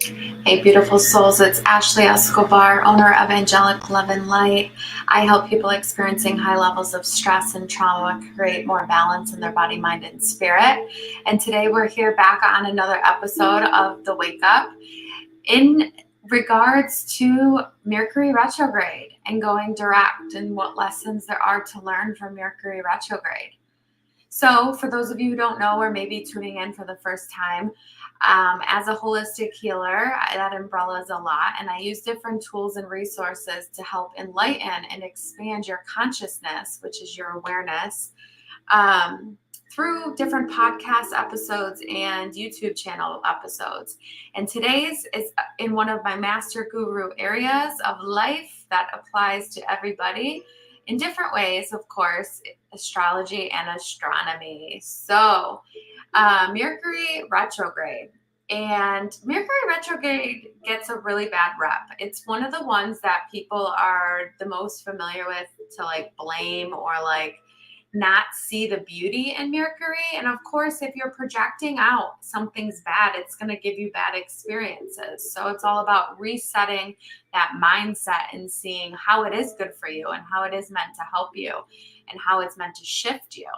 Hey, beautiful souls. It's Ashlee Escobar, owner of Angelic Love and Light. I help people experiencing high levels of stress and trauma create more balance in their body, mind, and spirit. And today we're here back on another episode of The Wake Up in regards to Mercury Retrograde and going direct and what lessons there are to learn from Mercury Retrograde. So, for those of you who don't know or maybe tuning in for the first time, as a holistic healer, that umbrella is a lot, and I use different tools and resources to help enlighten and expand your consciousness, which is your awareness, through different podcast episodes and YouTube channel episodes. And today's is in one of my master guru areas of life that applies to everybody in different ways, of course, astrology and astronomy. So, Mercury retrograde. And Mercury retrograde gets a really bad rep. It's one of the ones that people are the most familiar with to like blame or like not see the beauty in Mercury. And of course, if you're projecting out something's bad, it's going to give you bad experiences. So it's all about resetting that mindset and seeing how it is good for you and how it is meant to help you and how it's meant to shift you.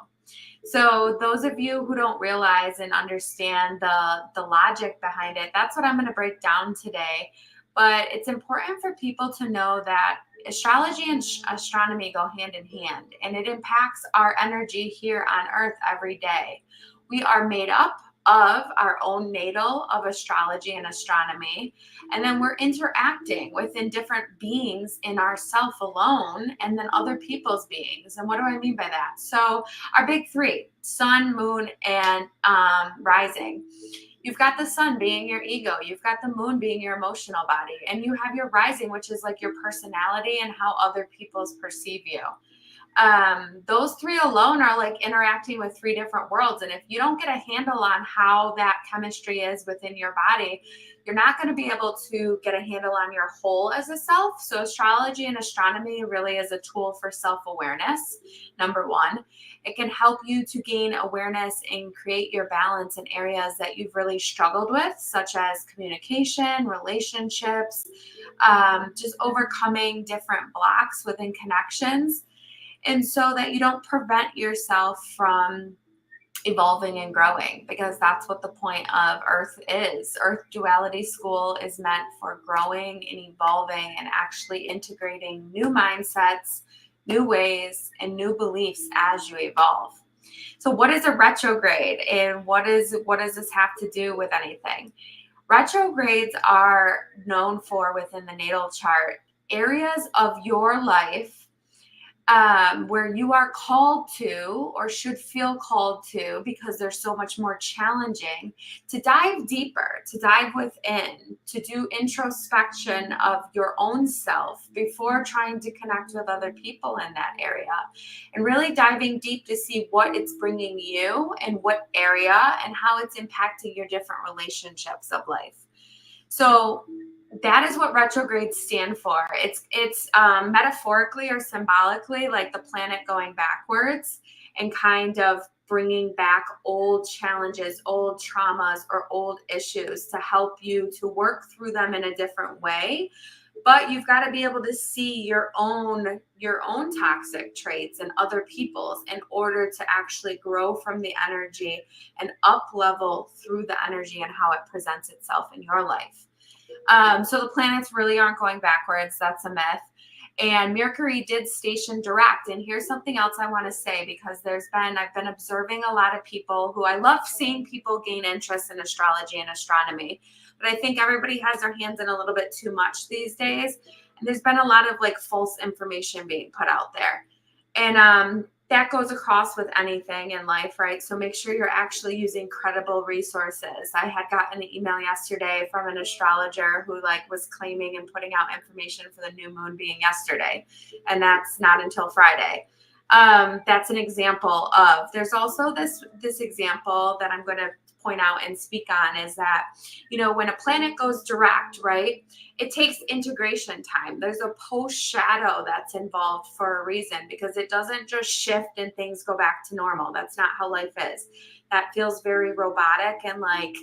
So those of you who don't realize and understand the logic behind it, that's what I'm going to break down today. But it's important for people to know that astrology and astronomy go hand in hand, and it impacts our energy here on Earth every day. We are made up of our own natal of astrology and astronomy, and then we're interacting within different beings in ourself alone and then other people's beings. And what do I mean by that? So our big three: sun, moon, and rising. You've got the sun being your ego, you've got the moon being your emotional body, and you have your rising, which is like your personality and how other people perceive you. Those three alone are like interacting with three different worlds. And if you don't get a handle on how that chemistry is within your body, you're not going to be able to get a handle on your whole as a self. So astrology and astronomy really is a tool for self-awareness. Number one, it can help you to gain awareness and create your balance in areas that you've really struggled with, such as communication, relationships, just overcoming different blocks within connections. And so that you don't prevent yourself from evolving and growing, because that's what the point of Earth is. Earth Duality School is meant for growing and evolving and actually integrating new mindsets, new ways, and new beliefs as you evolve. So what is a retrograde, and what does this have to do with anything? Retrogrades are known for, within the natal chart, areas of your life where you are called to, or should feel called to, because they're so much more challenging, to dive deeper, to dive within, to do introspection of your own self before trying to connect with other people in that area, and really diving deep to see what it's bringing you and what area and how it's impacting your different relationships of life. So that is what retrogrades stand for. It's metaphorically or symbolically like the planet going backwards and kind of bringing back old challenges, old traumas, or old issues to help you to work through them in a different way. But you've got to be able to see your own toxic traits and other people's in order to actually grow from the energy and up level through the energy and how it presents itself in your life. So the planets really aren't going backwards. That's a myth. And Mercury did station direct. And here's something else I want to say, because I've been observing a lot of people who, I love seeing people gain interest in astrology and astronomy, but I think everybody has their hands in a little bit too much these days. And there's been a lot of like false information being put out there. And that goes across with anything in life, right? So make sure you're actually using credible resources. I had gotten an email yesterday from an astrologer who like was claiming and putting out information for the new moon being yesterday, and that's not until Friday. That's an example of. There's also this example that I'm going to point out and speak on, is that, when a planet goes direct, right, it takes integration time. There's a post shadow that's involved for a reason, because it doesn't just shift and things go back to normal. That's not how life is. That feels very robotic and like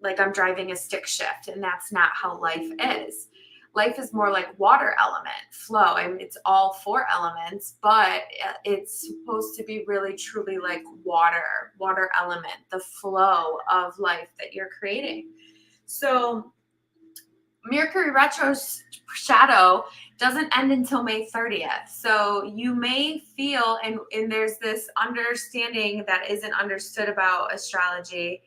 like I'm driving a stick shift, and that's not how life is. Life is more like water element, flow. I mean, it's all four elements, but it's supposed to be really truly like water element, the flow of life that you're creating. So Mercury retro's shadow doesn't end until May 30th. So you may feel, and there's this understanding that isn't understood about astrology,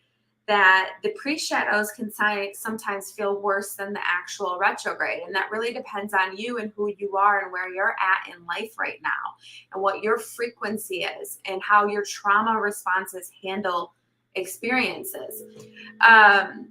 that the pre-shadows can sometimes feel worse than the actual retrograde. And that really depends on you and who you are and where you're at in life right now and what your frequency is and how your trauma responses handle experiences.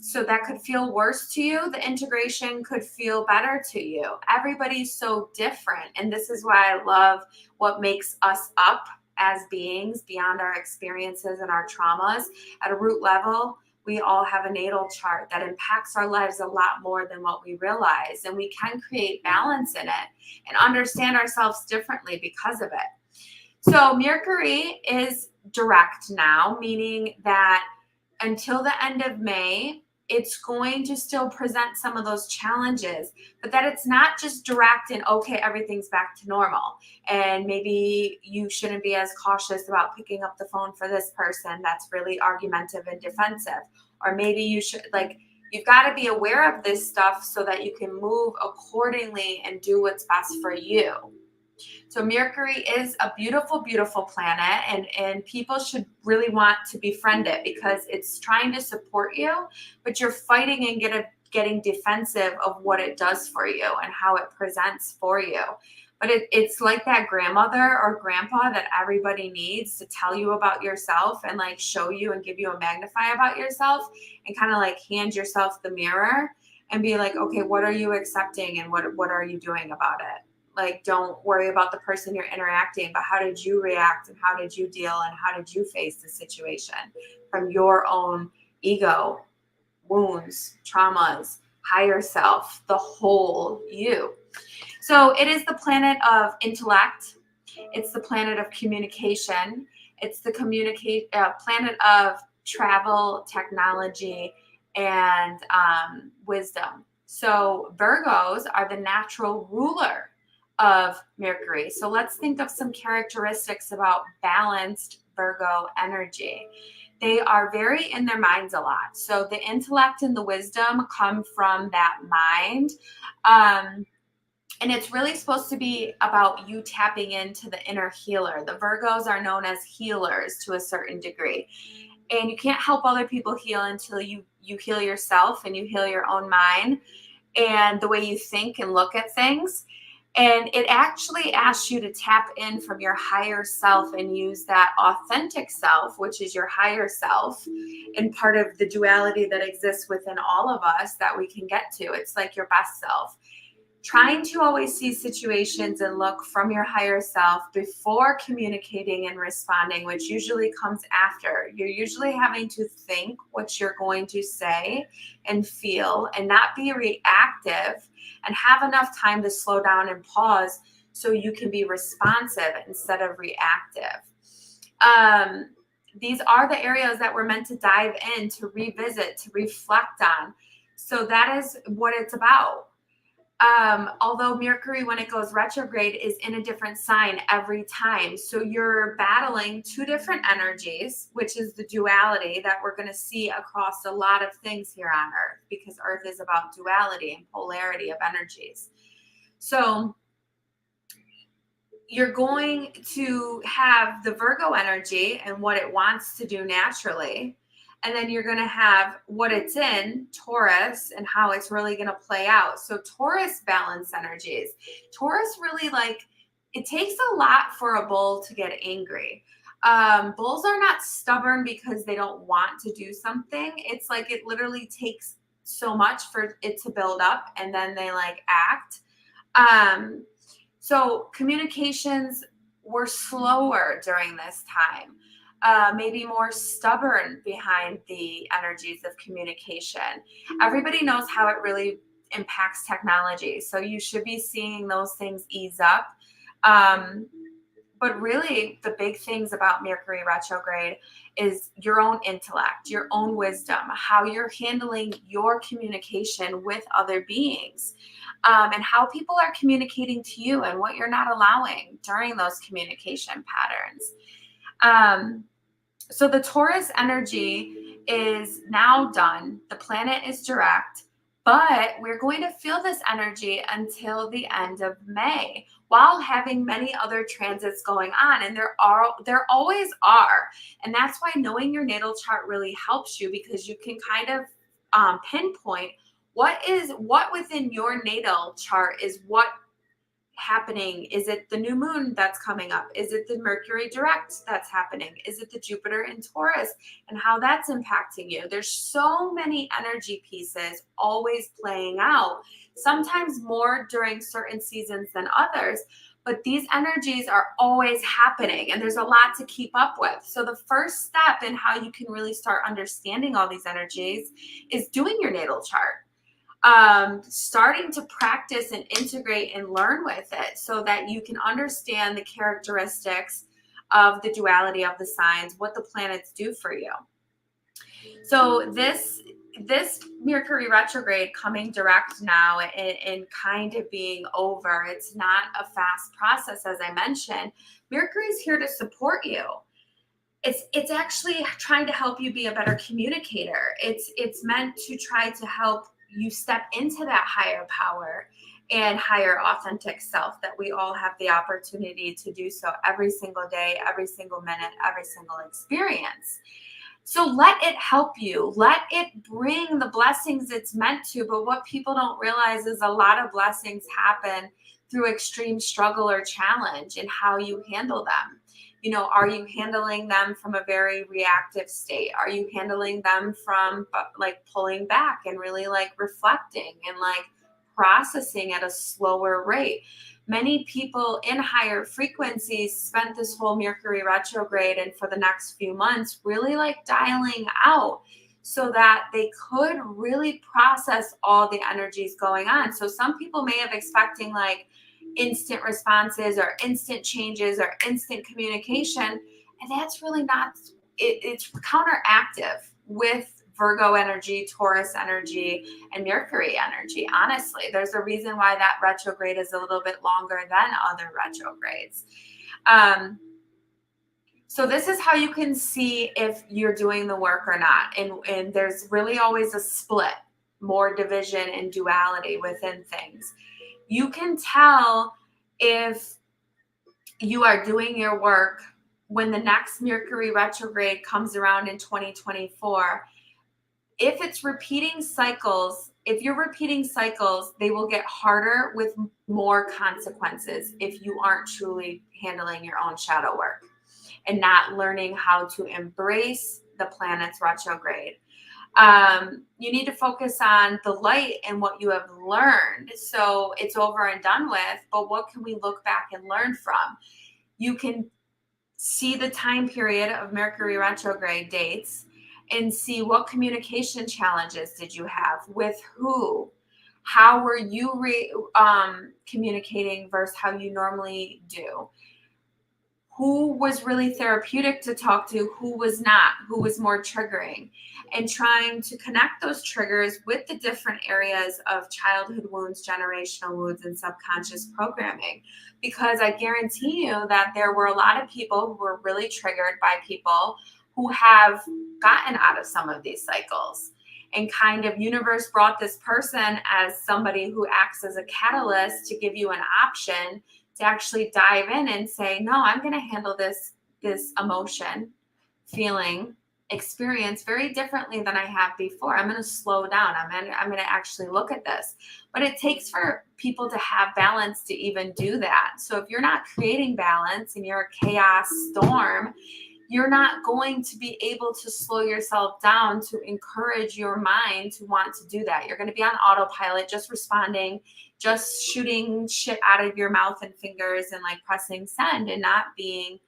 So that could feel worse to you. The integration could feel better to you. Everybody's so different. And this is why I love what makes us up as beings beyond our experiences and our traumas. At a root level, we all have a natal chart that impacts our lives a lot more than what we realize. And we can create balance in it and understand ourselves differently because of it. So Mercury is direct now, meaning that until the end of May, it's going to still present some of those challenges, but that it's not just direct and okay, everything's back to normal. And maybe you shouldn't be as cautious about picking up the phone for this person that's really argumentative and defensive. Or maybe you should, like, you've got to be aware of this stuff so that you can move accordingly and do what's best for you. So Mercury is a beautiful, beautiful planet, and people should really want to befriend it because it's trying to support you, but you're fighting and getting defensive of what it does for you and how it presents for you. But it's like that grandmother or grandpa that everybody needs to tell you about yourself and like show you and give you a magnify about yourself and kind of like hand yourself the mirror and be like, okay, what are you accepting and what are you doing about it? Like, don't worry about the person you're interacting, but how did you react and how did you deal and how did you face the situation from your own ego, wounds, traumas, higher self, the whole you. So it is the planet of intellect. It's the planet of communication. It's the planet of travel, technology, and wisdom. So Virgos are the natural ruler of Mercury. So let's think of some characteristics about balanced Virgo energy. They are very in their minds a lot. So the intellect and the wisdom come from that mind. And it's really supposed to be about you tapping into the inner healer. The Virgos are known as healers to a certain degree. And you can't help other people heal until you heal yourself and you heal your own mind and the way you think and look at things. And it actually asks you to tap in from your higher self and use that authentic self, which is your higher self, and part of the duality that exists within all of us that we can get to. It's like your best self. Trying to always see situations and look from your higher self before communicating and responding, which usually comes after. You're usually having to think what you're going to say and feel and not be reactive and have enough time to slow down and pause so you can be responsive instead of reactive. These are the areas that we're meant to dive in, to revisit, to reflect on. So that is what it's about. Although Mercury, when it goes retrograde, is in a different sign every time. So you're battling two different energies, which is the duality that we're going to see across a lot of things here on Earth, because Earth is about duality and polarity of energies. So you're going to have the Virgo energy and what it wants to do naturally. And then you're going to have what it's in, Taurus, and how it's really going to play out. So Taurus balance energies. Taurus really, like, it takes a lot for a bull to get angry. Bulls are not stubborn because they don't want to do something. It's like it literally takes so much for it to build up and then they like act. So communications were slower during this time. Maybe more stubborn behind the energies of communication. Everybody knows how it really impacts technology. So you should be seeing those things ease up. But really, the big things about Mercury retrograde is your own intellect, your own wisdom, how you're handling your communication with other beings, and how people are communicating to you and what you're not allowing during those communication patterns. So the Taurus energy is now done. The planet is direct, but we're going to feel this energy until the end of May while having many other transits going on. And there always are. And that's why knowing your natal chart really helps you, because you can kind of pinpoint what within your natal chart is what happening. Is it the new moon that's coming up? Is it the Mercury direct that's happening? Is it the Jupiter in Taurus and how that's impacting you? There's so many energy pieces always playing out, sometimes more during certain seasons than others, but these energies are always happening and there's a lot to keep up with. So the first step in how you can really start understanding all these energies is doing your natal chart. Starting to practice and integrate and learn with it so that you can understand the characteristics of the duality of the signs, what the planets do for you. So this Mercury retrograde coming direct now and kind of being over, it's not a fast process, as I mentioned. Mercury's here to support you. It's actually trying to help you be a better communicator. It's meant to try to help you step into that higher power and higher authentic self that we all have the opportunity to do so every single day, every single minute, every single experience. So let it help you. Let it bring the blessings it's meant to. But what people don't realize is a lot of blessings happen through extreme struggle or challenge and how you handle them. You know, are you handling them from a very reactive state? Are you handling them from like pulling back and really like reflecting and like processing at a slower rate? Many people in higher frequencies spent this whole Mercury retrograde and for the next few months really like dialing out so that they could really process all the energies going on. So some people may have expecting like instant responses or instant changes or instant communication, and that's really not it's counteractive with Virgo energy, Taurus energy, and Mercury energy. Honestly, there's a reason why that retrograde is a little bit longer than other retrogrades. So this is how you can see if you're doing the work or not. And there's really always a split, more division and duality within things. You can tell if you are doing your work when the next Mercury retrograde comes around in 2024. If it's repeating cycles, if you're repeating cycles, they will get harder with more consequences if you aren't truly handling your own shadow work and not learning how to embrace the planet's retrograde. You need to focus on the light and what you have learned. So it's over and done with, but what can we look back and learn from? You can see the time period of Mercury retrograde dates and see what communication challenges did you have, with who, how were you communicating versus how you normally do. Who was really therapeutic to talk to, who was not, who was more triggering, and trying to connect those triggers with the different areas of childhood wounds, generational wounds, and subconscious programming. Because I guarantee you that there were a lot of people who were really triggered by people who have gotten out of some of these cycles. And kind of universe brought this person as somebody who acts as a catalyst to give you an option to actually dive in and say, no, I'm going to handle this emotion, feeling, experience very differently than I have before. I'm going to slow down. I'm going to actually look at this. But it takes for people to have balance to even do that. So if you're not creating balance and you're a chaos storm, you're not going to be able to slow yourself down to encourage your mind to want to do that. You're going to be on autopilot, just responding, just shooting shit out of your mouth and fingers and like pressing send and not being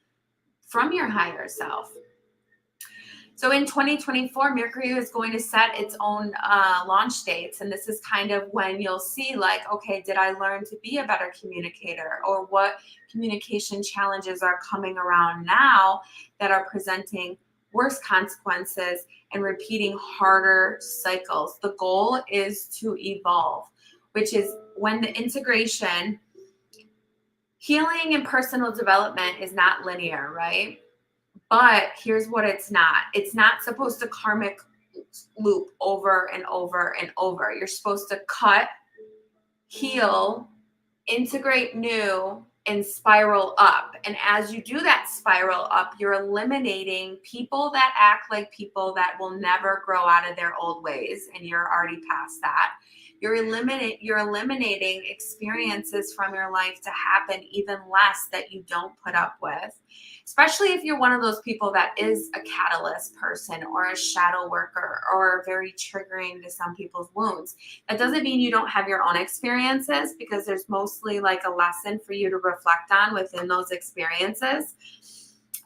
from your higher self. So in 2024, Mercury is going to set its own launch dates. And this is kind of when you'll see like, okay, did I learn to be a better communicator? Or what communication challenges are coming around now that are presenting worse consequences and repeating harder cycles? The goal is to evolve, which is when the integration, healing and personal development is not linear, right? But here's what it's not. It's not supposed to karmic loop over and over and over. You're supposed to cut, heal, integrate new, and spiral up. And as you do that spiral up, you're eliminating people that act like people that will never grow out of their old ways. And you're already past that. You're eliminating experiences from your life to happen even less that you don't put up with. Especially if you're one of those people that is a catalyst person or a shadow worker or very triggering to some people's wounds. That doesn't mean you don't have your own experiences, because there's mostly like a lesson for you to reflect on within those experiences.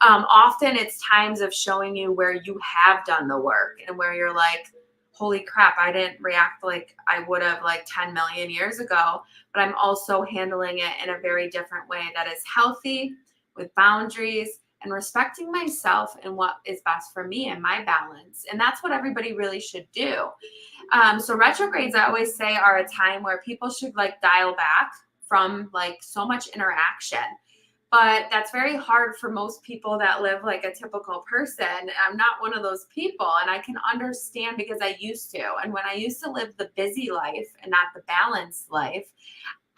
Often it's times of showing you where you have done the work and where you're like, holy crap, I didn't react like I would have like 10 million years ago, but I'm also handling it in a very different way that is healthy, with boundaries and respecting myself and what is best for me and my balance. And that's what everybody really should do. So retrogrades, I always say, are a time where people should like dial back from like so much interaction. But that's very hard for most people that live like a typical person. I'm not one of those people, and I can understand because I used to. And when I used to live the busy life and not the balanced life,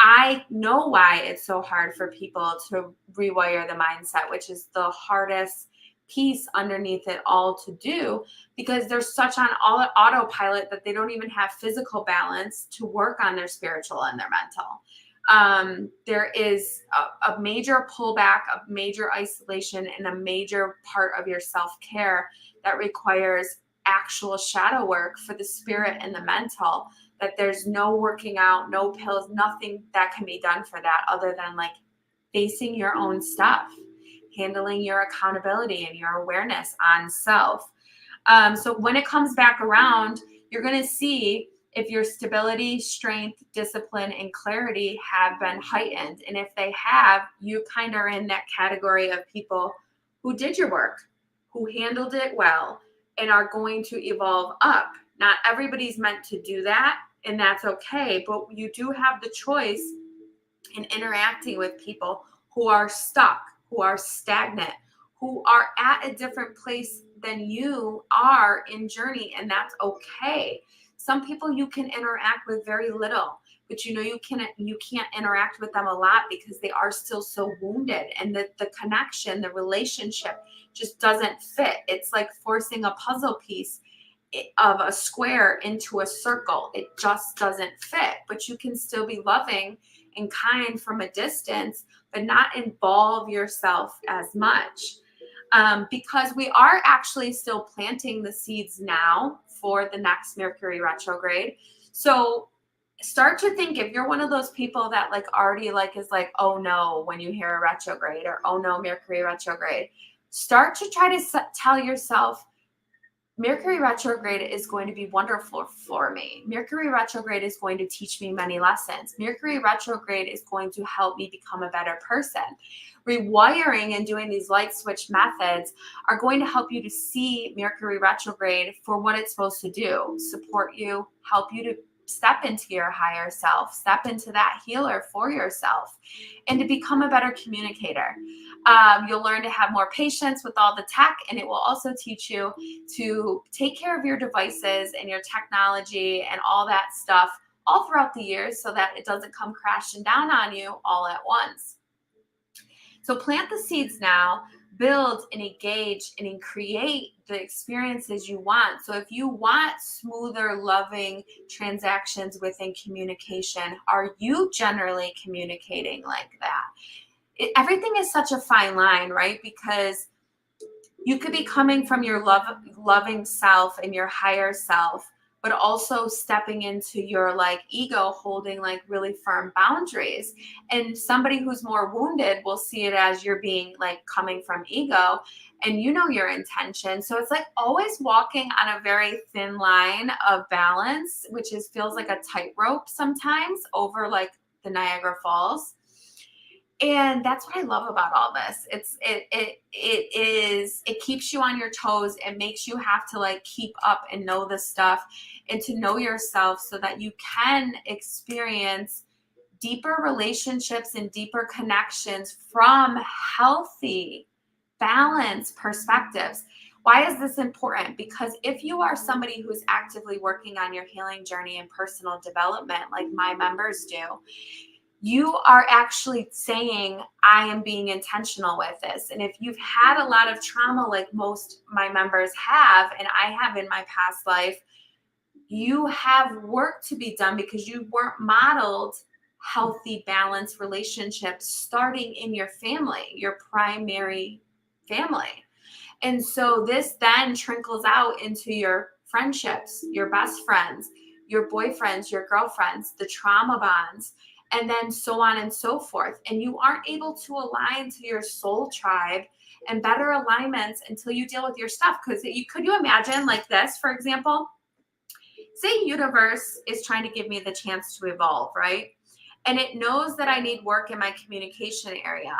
I know why it's so hard for people to rewire the mindset, which is the hardest piece underneath it all to do, because they're such on autopilot that they don't even have physical balance to work on their spiritual and their mental. There is a major pullback, a major isolation, and a major part of your self-care that requires actual shadow work for the spirit and the mental, that there's no working out, no pills, nothing that can be done for that other than like facing your own stuff, handling your accountability and your awareness on self. So when it comes back around, you're going to see if your stability, strength, discipline, and clarity have been heightened. And if they have, you kind of are in that category of people who did your work, who handled it well, and are going to evolve up. Not everybody's meant to do that, and that's okay. But you do have the choice in interacting with people who are stuck, who are stagnant, who are at a different place than you are in journey, and that's okay. Some people you can interact with very little, but you know you can't interact with them a lot because they are still so wounded, and the connection, the relationship just doesn't fit. It's like forcing a puzzle piece of a square into a circle. It just doesn't fit, but you can still be loving and kind from a distance, but not involve yourself as much. Because we are actually still planting the seeds now for the next Mercury retrograde. So start to think, if you're one of those people that like already like is like, oh no, when you hear a retrograde, or oh no, Mercury retrograde, start to try to tell yourself, Mercury retrograde is going to be wonderful for me. Mercury retrograde is going to teach me many lessons. Mercury retrograde is going to help me become a better person. Rewiring and doing these light switch methods are going to help you to see Mercury retrograde for what it's supposed to do: support you, help you to step into your higher self, step into that healer for yourself, and to become a better communicator. You'll learn to have more patience with all the tech, and it will also teach you to take care of your devices and your technology and all that stuff all throughout the years, so that it doesn't come crashing down on you all at once. So plant the seeds now, build and engage and create the experiences you want. So if you want smoother, loving transactions within communication, are you generally communicating like that? Everything is such a fine line, right? Because you could be coming from your loving self and your higher self, but also stepping into your like ego, holding like really firm boundaries. And somebody who's more wounded will see it as you're being like coming from ego. and you know your intention. So it's like always walking on a very thin line of balance, which feels like a tightrope sometimes over like the Niagara Falls. And that's what I love about all this. It keeps you on your toes. It makes you have to like keep up and know this stuff and to know yourself so that you can experience deeper relationships and deeper connections from healthy, balanced perspectives. Why is this important? Because if you are somebody who's actively working on your healing journey and personal development, like my members do, you are actually saying, I am being intentional with this. And if you've had a lot of trauma, like most my members have, and I have in my past life, you have work to be done because you weren't modeled healthy, balanced relationships starting in your family, your primary family. And so this then trickles out into your friendships, your best friends, your boyfriends, your girlfriends, the trauma bonds, and then so on and so forth. And you aren't able to align to your soul tribe and better alignments until you deal with your stuff. Because could you imagine like this, for example? Say universe is trying to give me the chance to evolve, right? And it knows that I need work in my communication area.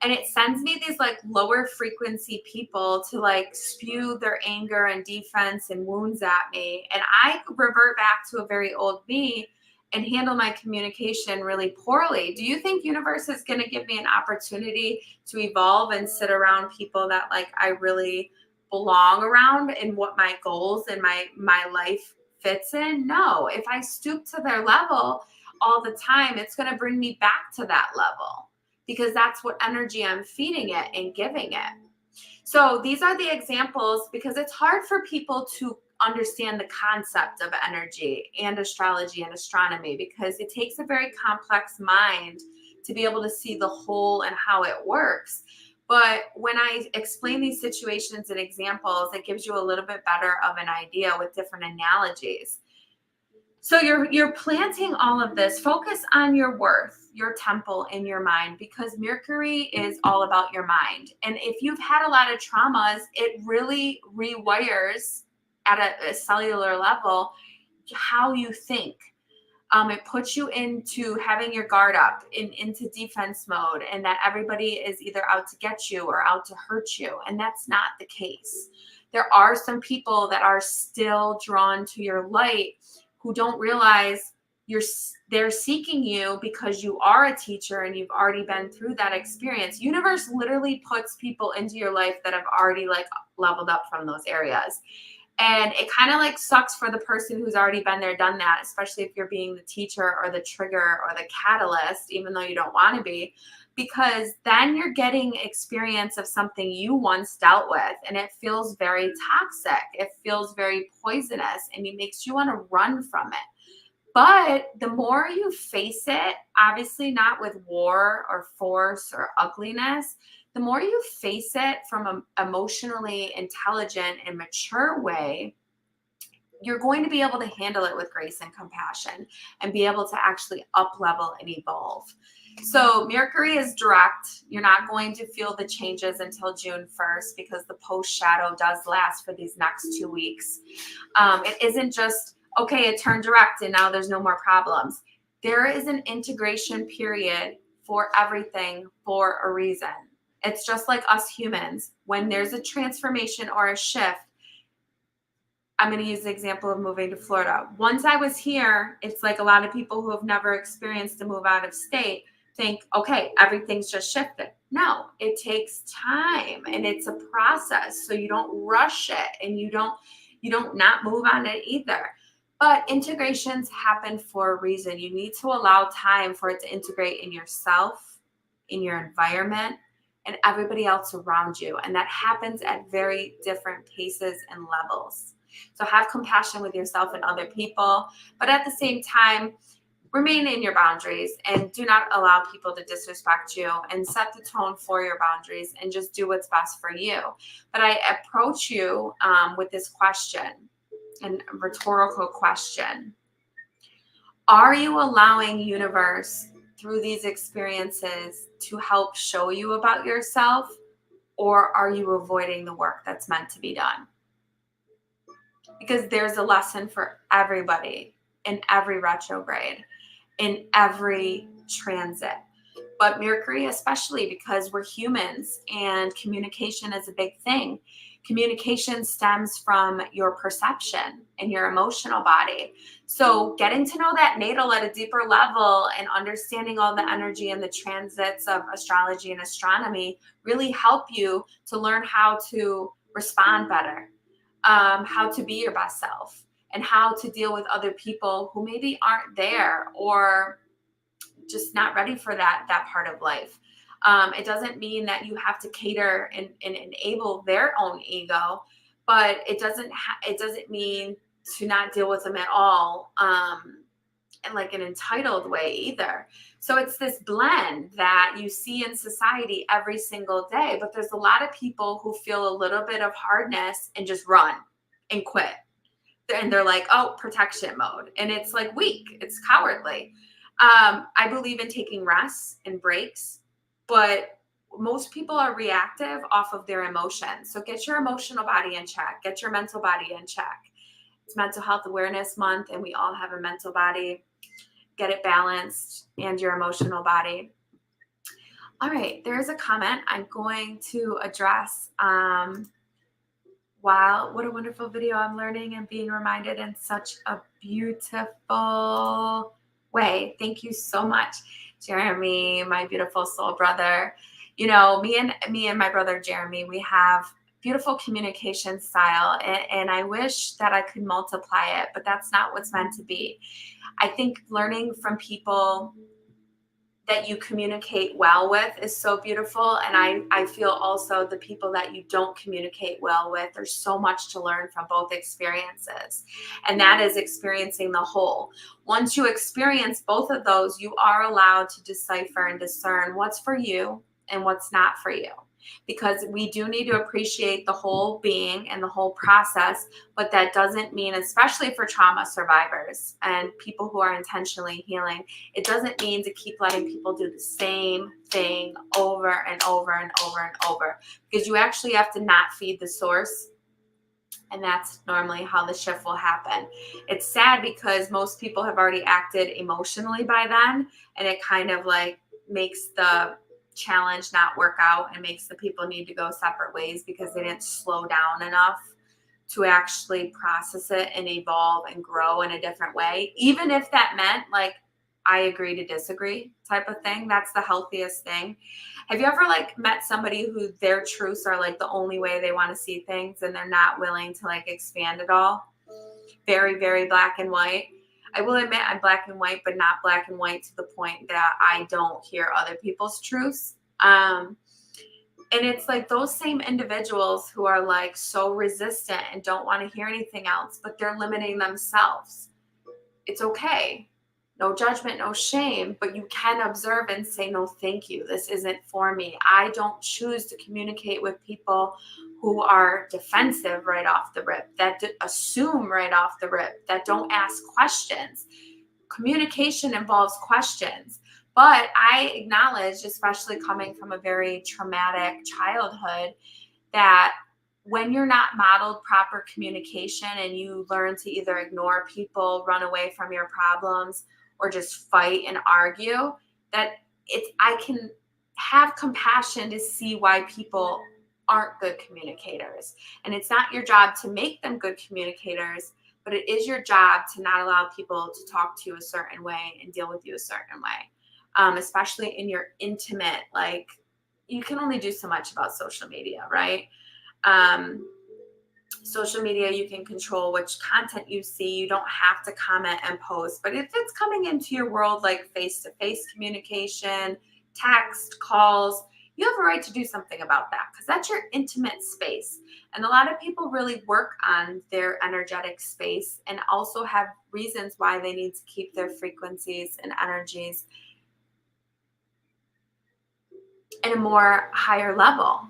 And it sends me these like lower frequency people to like spew their anger and defense and wounds at me. And I revert back to a very old me and handle my communication really poorly. Do you think universe is going to give me an opportunity to evolve and sit around people that like I really belong around and what my goals and my life fits in? No. If I stoop to their level all the time, it's going to bring me back to that level because that's what energy I'm feeding it and giving it. So these are the examples because it's hard for people to understand the concept of energy and astrology and astronomy because it takes a very complex mind to be able to see the whole and how it works. But when I explain these situations and examples, it gives you a little bit better of an idea with different analogies. So you're planting all of this. Focus on your worth, your temple, and your mind because Mercury is all about your mind. And if you've had a lot of traumas, it really rewires at a cellular level how you think. It puts you into having your guard up into defense mode and that everybody is either out to get you or out to hurt you. And that's not the case. There are some people that are still drawn to your light who don't realize they're seeking you because you are a teacher and you've already been through that experience. Universe literally puts people into your life that have already like leveled up from those areas. And it kind of like sucks for the person who's already been there, done that, especially if you're being the teacher or the trigger or the catalyst, even though you don't want to be, because then you're getting experience of something you once dealt with and it feels very toxic. It feels very poisonous and it makes you want to run from it. But the more you face it, obviously not with war or force or ugliness, the more you face it from an emotionally intelligent and mature way, you're going to be able to handle it with grace and compassion and be able to actually up level and evolve. So Mercury is direct. You're not going to feel the changes until June 1st because the post shadow does last for these next 2 weeks. It isn't just, okay, it turned direct and now there's no more problems. There is an integration period for everything for a reason. It's just like us humans. When there's a transformation or a shift, I'm going to use the example of moving to Florida. Once I was here, it's like a lot of people who have never experienced a move out of state think, okay, everything's just shifted. No, it takes time and it's a process. So you don't rush it and you don't not move on it either. But integrations happen for a reason. You need to allow time for it to integrate in yourself, in your environment, and everybody else around you. And that happens at very different paces and levels. So have compassion with yourself and other people, but at the same time, remain in your boundaries and do not allow people to disrespect you and set the tone for your boundaries and just do what's best for you. But I approach you with this question, a rhetorical question. Are you allowing universe through these experiences to help show you about yourself? or are you avoiding the work that's meant to be done? Because there's a lesson for everybody in every retrograde, in every transit. But Mercury, especially because we're humans and communication is a big thing. Communication stems from your perception and your emotional body. So getting to know that natal at a deeper level and understanding all the energy and the transits of astrology and astronomy really help you to learn how to respond better, how to be your best self, and how to deal with other people who maybe aren't there or just not ready for that part of life. It doesn't mean that you have to cater and enable their own ego, but it doesn't mean to not deal with them at all, in like an entitled way either. So it's this blend that you see in society every single day, but there's a lot of people who feel a little bit of hardness and just run and quit. And they're like, oh, protection mode. And it's like weak, it's cowardly. I believe in taking rests and breaks, but most people are reactive off of their emotions. So get your emotional body in check, get your mental body in check. It's Mental Health Awareness Month, and we all have a mental body. Get it balanced and your emotional body. All right, there is a comment I'm going to address. Wow, what a wonderful video. I'm learning and being reminded in such a beautiful way. Thank you so much, Jeremy, my beautiful soul brother. You know, me and my brother Jeremy, we have beautiful communication style, and I wish that I could multiply it, but that's not what's meant to be. I think learning from people that you communicate well with is so beautiful. And I feel also the people that you don't communicate well with, there's so much to learn from both experiences. And that is experiencing the whole. Once you experience both of those, you are allowed to decipher and discern what's for you and what's not for you. Because we do need to appreciate the whole being and the whole process, but that doesn't mean, especially for trauma survivors and people who are intentionally healing, it doesn't mean to keep letting people do the same thing over and over and over and over, because you actually have to not feed the source. And that's normally how the shift will happen. It's sad because most people have already acted emotionally by then, and it kind of like makes the challenge not work out and makes the people need to go separate ways because they didn't slow down enough to actually process it and evolve and grow in a different way. Even if that meant like, I agree to disagree type of thing. That's the healthiest thing. Have you ever like met somebody who their truths are like the only way they want to see things and they're not willing to like expand it all? Very, very black and white. I will admit I'm black and white, but not black and white to the point that I don't hear other people's truths. And it's like those same individuals who are like so resistant and don't want to hear anything else, but they're limiting themselves. It's okay. No judgment, no shame, but you can observe and say, no, thank you. This isn't for me. I don't choose to communicate with people who are defensive right off the rip, that assume right off the rip, that don't ask questions. Communication involves questions, but I acknowledge, especially coming from a very traumatic childhood, that when you're not modeled proper communication and you learn to either ignore people, run away from your problems, or just fight and argue, that I can have compassion to see why people aren't good communicators. And it's not your job to make them good communicators, but it is your job to not allow people to talk to you a certain way and deal with you a certain way, especially in your intimate, like you can only do so much about social media, right? Social media, you can control which content you see. You don't have to comment and post, but if it's coming into your world, like face-to-face communication, text, calls, you have a right to do something about that because that's your intimate space. And a lot of people really work on their energetic space and also have reasons why they need to keep their frequencies and energies in a more higher level.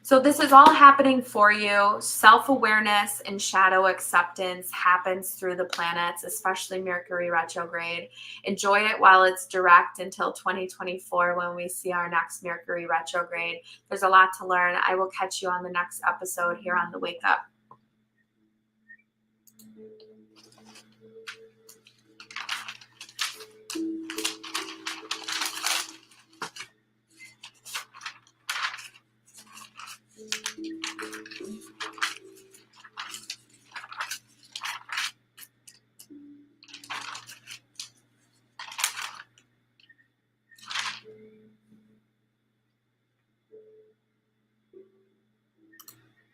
So this is all happening for you. Self-awareness and shadow acceptance happens through the planets, especially Mercury retrograde. Enjoy it while it's direct until 2024 when we see our next Mercury retrograde. There's a lot to learn. I will catch you on the next episode here on the Wake Up.